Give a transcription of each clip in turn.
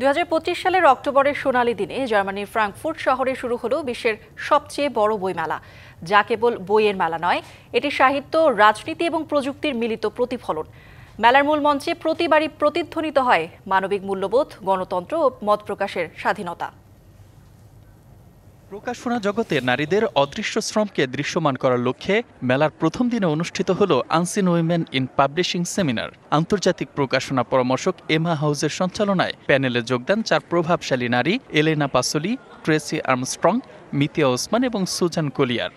2025 সালের অক্টোবরের সোনালী দিনে জার্মানির ফ্রাঙ্কফুর্ট শহরে শুরু হলো বিশ্বের সবচেয়ে বড় বইমেলা। যা কেবল বইয়ের মেলা নয়, এটি সাহিত্য, রাজনীতি এবং প্রযুক্তির মিলিত প্রতিফলন। মেলার মূল মঞ্চে প্রতিবারই প্রতিধ্বনিত হয় মানবিক মূল্যবোধ, গণতন্ত্র ও মত প্রকাশের স্বাধীনতা। প্রকাশনা জগতে নারীদের অদৃশ্য শ্রমকে দৃশ্যমান করার লক্ষ্যে মেলার প্রথম দিনে অনুষ্ঠিত হল unseen women in publishing seminar. আন্তর্জাতিক প্রকাশনা পরামর্শক এমা হাউজের সঞ্চালনায় প্যানেলে যোগদান 4 প্রভাবশালী নারী: এলেনা পাসোলি, ট্রেসি আর্মস্ট্রং, মিতিয়া ওসমান এবং সুজান কলিয়ার।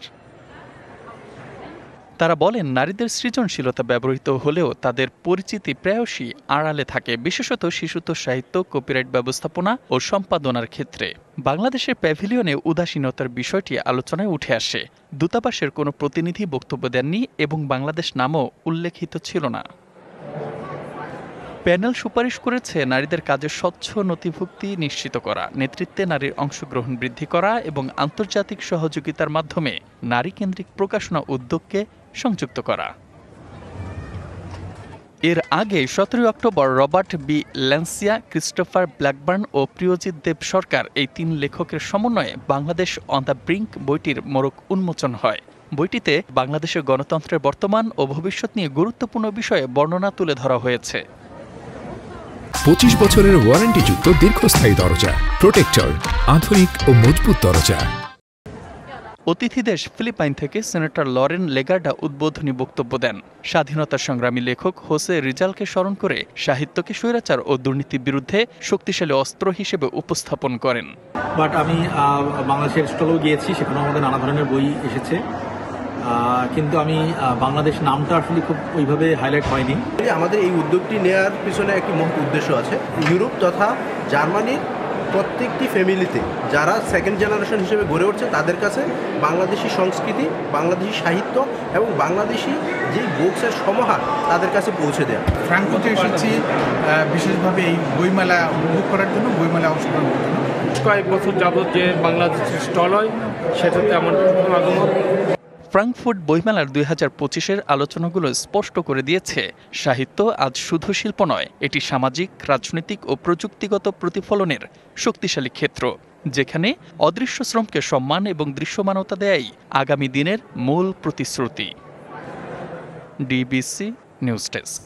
তারা বলেন, নারীদের সৃজনশীলতা ব্যবহৃত হলেও তাদের পরিচিতি প্রায়শই আড়ালে থাকে, বিশেষত শিশুতোষ সাহিত্য, কপিরাইট ব্যবস্থাপনা ও সম্পাদনার ক্ষেত্রে। বাংলাদেশের প্যাভিলিয়নে উদাসীনতার বিষয়টি আলোচনায় উঠে আসে। দূতাবাসের কোনো প্রতিনিধি বক্তব্য দেননি এবং বাংলাদেশ নামও উল্লেখিত ছিল না। প্যানেল সুপারিশ করেছে নারীদের কাজের স্বচ্ছ নথিভুক্তি নিশ্চিত করা, নেতৃত্বে নারীর অংশগ্রহণ বৃদ্ধি করা এবং আন্তর্জাতিক সহযোগিতার মাধ্যমে নারীকেন্দ্রিক প্রকাশনা উদ্যোগকে সংযুক্ত করা। এর আগে 17 October Robert B Lancia, Christopher Blackburn ও প্রিয়জিৎ দেব সরকার এই 3 লেখকের সমন্বয়ে বাংলাদেশ অন দ্য ব্রিঙ্ক বইটির মোড়ক উন্মোচন হয়। বইটিতে বাংলাদেশের গণতন্ত্রের বর্তমান ও ভবিষ্যৎ নিয়ে গুরুত্বপূর্ণ বিষয়ে বর্ণনা তুলে ধরা হয়েছে। 25 বছরের ওয়ারেন্টিযুক্ত দীর্ঘস্থায়ী দরজা প্রোটেক্টর, আধুনিক ও মজবুত দরজা। অতিথি দেশ ফিলিপাইন থেকে সেনেটর লরেন লেগার্ডা উদ্বোধনী বক্তব্য দেন। স্বাধীনতা সংগ্রামী লেখক হোসে রিজালকে স্মরণ করে সাহিত্যকে স্বৈরাচার ও দুর্নীতির বিরুদ্ধে শক্তিশালী অস্ত্র হিসেবে উপস্থাপন করেন। বাট আমি বাংলাদেশের স্টলেও গিয়েছি, সেখানে আমাদের নানা ধরনের বই এসেছে, কিন্তু আমি বাংলাদেশ নামটা আসলে খুব ওইভাবে হাইলাইট হয়নি। আমাদের এই উদ্যোগটি নেওয়ার পিছনে একটি মহৎ উদ্দেশ্য আছে। ইউরোপ তথা জার্মানির প্রত্যেকটি ফ্যামিলিতে যারা সেকেন্ড জেনারেশন হিসেবে গড়ে উঠছে তাদের কাছে বাংলাদেশি সংস্কৃতি, বাংলাদেশি সাহিত্য এবং বাংলাদেশি যে বুকসের সমাহার তাদের কাছে পৌঁছে দেওয়া। ফ্রাঙ্কফুর্টে এসেছি বিশেষভাবে এই বইমেলা উপভোগ করার জন্য, বইমেলা অংশগ্রহণ করার জন্য। কয়েক বছর যাবত যে বাংলাদেশের স্টল হয় সেটাতে আমার আগমন। ফ্রাঙ্কফুর্ট বইমেলার 2025-এর আলোচনাগুলো স্পষ্ট করে দিয়েছে, সাহিত্য আজ শুধু শিল্প নয়, এটি সামাজিক, রাজনৈতিক ও প্রযুক্তিগত প্রতিফলনের শক্তিশালী ক্ষেত্র, যেখানে অদৃশ্য শ্রমকে সম্মান এবং দৃশ্যমানতা দেয়াই আগামী দিনের মূল প্রতিশ্রুতি। DBC news desk.